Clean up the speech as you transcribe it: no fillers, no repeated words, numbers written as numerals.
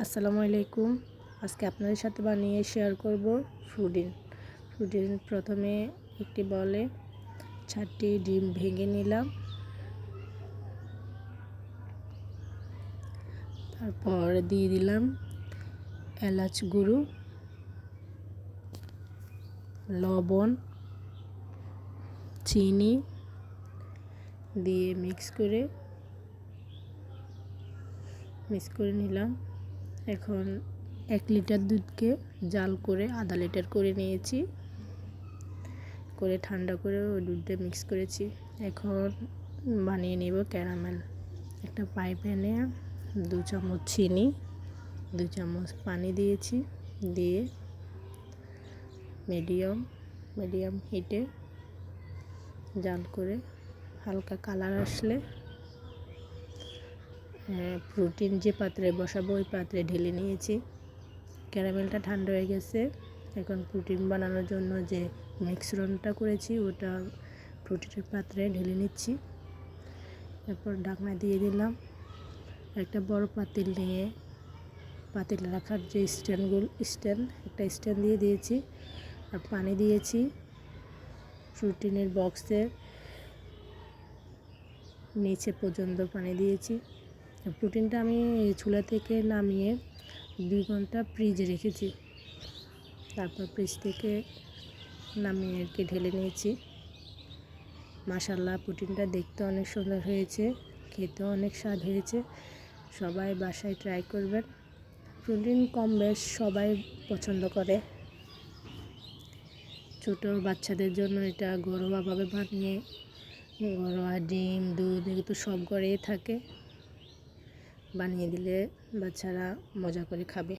আসসালামু আলাইকুম। আজকে আপনাদের সাথে বানিয়ে শেয়ার করব পুডিং। প্রথমে একটি বলে 4টি ডিম ভেঙে নিলাম, তারপর দিয়ে দিলাম এলাচ গুঁড়ো, লবণ, চিনি দিয়ে মিক্স করে নিলাম। এখন 1 লিটার দুধকে জাল করে আধা লিটার করে নিয়েছি, করে ঠান্ডা করে ওই দুধটা মিক্স করেছি। এখন বানিয়ে নেব ক্যারামেল। একটা ফ্রাই প্যানে 2 চামচ চিনি, 2 চামচ পানি দিয়েছি, দিয়ে মিডিয়াম হিটে জাল করে হালকা কালার আসলে প্রোটিন যে পাত্রে বসাবো ওই পাত্রে ঢেলে নিয়েছি। ক্যারামেলটা ঠান্ডা হয়ে গেছে। এখন প্রোটিন বানানোর জন্য যে মিশ্রণটা করেছি ওটা প্রোটিনের পাত্রে ঢেলে নিচ্ছি। এরপর ঢাকনা দিয়ে দিলাম। একটা বড় পাতিল নিয়ে পাতিল রাখার যে একটা স্ট্যান্ড দিয়ে দিয়েছি, আর পানি দিয়েছি। প্রোটিনের বক্সে নিচে পর্যন্ত পানি দিয়েছি। প্রোটিনটা আমি চুলা থেকে নামিয়ে 2 ঘন্টা ফ্রিজে রেখেছি, তারপর ফ্রিজ থেকে নামিয়ে ঢেলে নিয়েছি। মাশাআল্লাহ, প্রোটিনটা দেখতে অনেক সুন্দর হয়েছে, খেতেও অনেক স্বাদ হয়েছে। সবাই বাসায় ট্রাই করবেন। প্রোটিন কম বেশ সবাই পছন্দ করে। ছোট বাচ্চাদের জন্য এটা ঘরোয়াভাবে বানিয়ে, ঘরোয়া ডিম দুধ এগুলো তো সব ঘরেই থাকে, বানিয়ে দিলে বাচ্চারা মজা করে খাবে।